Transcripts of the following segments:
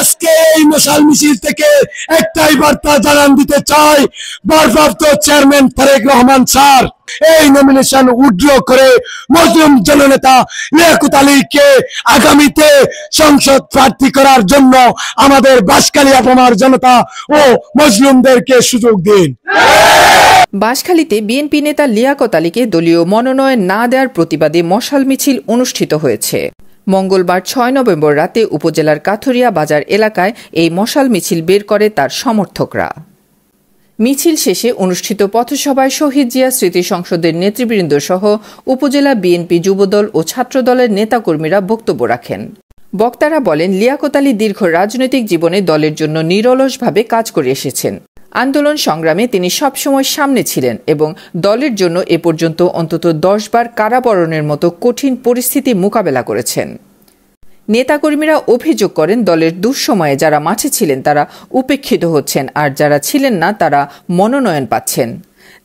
আজকে এই মশাল মিছিল থেকে একটাই বার্তা জানান দিতে চাই, ভারপ্রাপ্ত চেয়ারম্যান তারেক রহমান স্যার এই নমিনেশন উইথড্র করে মজলুম জননেতা লিয়াকত আলীকে আগামীতে সংসদ প্রার্থী করার জন্য আমাদের বাঁশখালী আপামার জনতা ও মজলুমদেরকে সুযোগ দিন। বাঁশখালীতে বিএনপি নেতা লিয়াকত আলীকে দলীয় মনোনয়ন না দেওয়ার প্রতিবাদে মশাল মিছিল অনুষ্ঠিত হয়েছে। মঙ্গলবার ৬ নভেম্বর রাতে উপজেলার কাথুরিয়া বাজার এলাকায় এই মশাল মিছিল বের করে তার সমর্থকরা। মিছিল শেষে অনুষ্ঠিত পথসভায় শহীদ জিয়া স্মৃতি সংসদের নেতৃবৃন্দ সহ উপজেলা বিএনপি যুবদল ও ছাত্রদলের নেতাকর্মীরা বক্তব্য রাখেন। বক্তারা বলেন, লিয়াকত আলী দীর্ঘ রাজনৈতিক জীবনে দলের জন্য নিরলসভাবে কাজ করে এসেছেন। আন্দোলন সংগ্রামে তিনি সবসময় সামনে ছিলেন এবং দলের জন্য এ পর্যন্ত অন্তত ১০ বার কারাবরণের মতো কঠিন পরিস্থিতি মোকাবেলা করেছেন। নেতাকর্মীরা অভিযোগ করেন, দলের দুঃসময়ে যারা মাঠে ছিলেন তারা উপেক্ষিত হচ্ছেন, আর যারা ছিলেন না তারা মনোনয়ন পাচ্ছেন।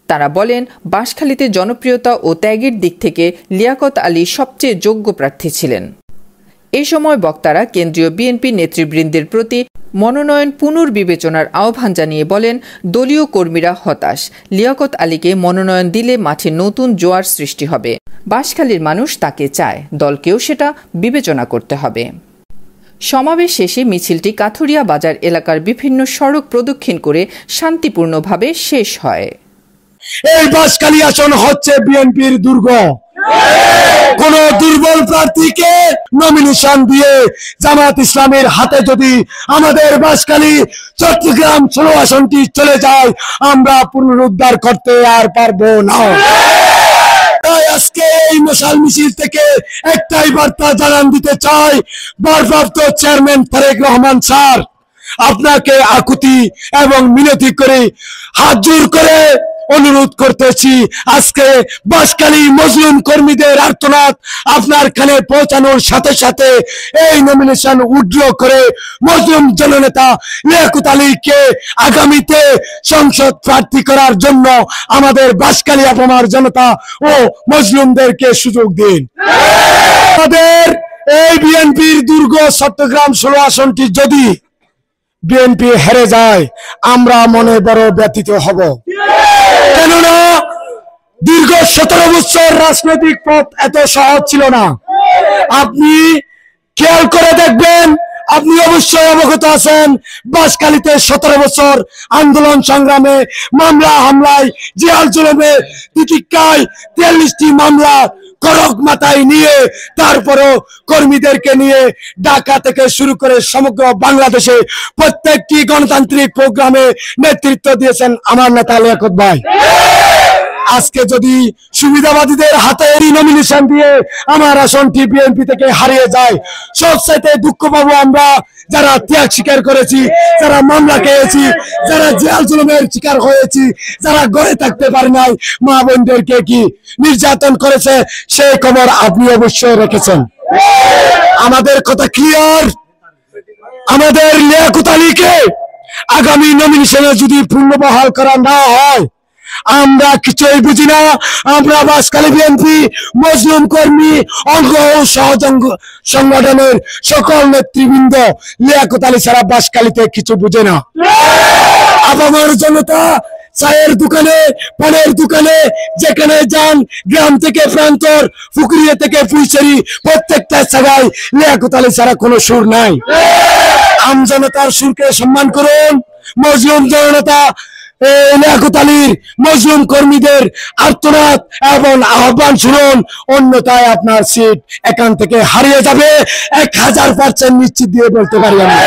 তারা বলেন, বাঁশখালীতে জনপ্রিয়তা ও ত্যাগের দিক থেকে লিয়াকত আলী সবচেয়ে যোগ্য প্রার্থী ছিলেন। এ সময় বক্তারা কেন্দ্রীয় বিএনপি নেতৃবৃন্দের প্রতি মনোনয়ন পুনর্বিবেচনার আহ্বান জানিয়ে বলেন, দলীয় কর্মীরা হতাশ, লিয়াকত আলীকে মনোনয়ন দিলে মাঠে নতুন জোয়ার সৃষ্টি হবে। বাঁশখালীর মানুষ তাকে চায়, দলকেও সেটা বিবেচনা করতে হবে। সমাবেশ শেষে মিছিলটি কাথুরিয়া বাজার এলাকার বিভিন্ন সড়ক প্রদক্ষিণ করে শান্তিপূর্ণভাবে শেষ হয়। এই বাঁশখালী আসন হচ্ছে বিএনপির দুর্গ। কোন দুর্বল প্রার্থীকে নমিনেশন দিয়ে জামাত ইসলামের হাতে যদি আমাদের বাঁশখালী চট্টগ্রাম ১৬ আসনটি চলে যায়, আমরা পুনরুদ্ধার করতে আর পারবো না। তাই আজকে এই মশাল মিছিল থেকে একটাই বার্তা জানান দিতে চাই, ভারপ্রাপ্ত চেয়ারম্যান তারেক রহমান স্যার আপনাকে আকুতি এবং মিনতি করে হাত জোর করে অনুরোধ করতেছি, আজকে বাঁশখালী মজলুম কর্মীদের আর্তনাদ আপনার কানে পৌঁছানোর সাথে সাথে এই নমিনেশন উইথড্র করে মজলুম জননেতা লিয়াকত আলীকে আগামীতে সংসদ প্রার্থী করার জন্য আমাদের বাঁশখালী আপামার জনতা ও মজলুমদেরকে সুযোগ দিন। আমাদের এই বিএনপির দুর্গ চট্টগ্রাম ১৬ আসনটি যদি বিএনপি হেরে যায়, আমরা মনে বড় ব্যথিত হব। কেননা দীর্ঘ ১৭ বছর রাজনৈতিক পথ এত সহজ ছিল না। আপনি খেয়াল করে দেখবেন, আপনি অবশ্যই অবগত আছেন, বাঁশখালীতে ১৭ বছর আন্দোলন সংগ্রামে, মামলা হামলায়, জেল জুলুমে, তিতিক্ষায় ৪৩টি মামলা করক মাথায় নিয়ে তারপরও কর্মীদেরকে নিয়ে ঢাকা থেকে শুরু করে সমগ্র বাংলাদেশে প্রত্যেকটি গণতান্ত্রিক প্রোগ্রামে নেতৃত্ব দিয়েছেন আমার নেতা লিয়াকত ভাই। আজকে যদি সুবিধাবাদীদের হাতে নমিনেশন দিয়ে আমার আসনটি বিএনপি থেকে হারিয়ে যায়, সবচাইতে দুঃখ পাবো আমরা যারা ত্যাগ স্বীকার করেছি, যারা মামলা খেয়েছি, যারা জেল জুলুমের শিকার হয়েছি, যারা ঘরে থাকতে পারে নাই, মা বোনদেরকে কি নির্যাতন করেছে সেই খবর আপনি অবশ্যই রেখেছেন। আমাদের কথা ক্লিয়ার, আমাদের লিয়াকত আলীকে আগামী নমিনেশনে যদি পুনর্বহাল করা না হয়, আমরা কিছুই বুঝি না। আমরা বাঁশখালী বিএনপি মজলুম কর্মী অঙ্গ ও সংগঠনের সকল নেতৃবৃন্দ লিয়াকত আলী ছাড়া বাঁশখালীতে কিছু বুঝে না। আপামর জনতা চায়ের দোকানে, পানের দোকানে, যেখানে যান, গ্রাম থেকে প্রান্তর, ফুকুরিয়া থেকে ফুলছড়ি, প্রত্যেকটা জায়গায় লিয়াকত আলী ছাড়া কোনো সুর নাই। আম জনতার সুরকে সম্মান করুন। মজলুম জনতা লিয়াকত আলীর মজলুম কর্মীদের আর্তনাদ এবং আহ্বান শুনুন, অন্যথায় আপনার সিট এখান থেকে হারিয়ে যাবে। ১০০০% নিশ্চিত দিয়ে বলতে পারি আমি।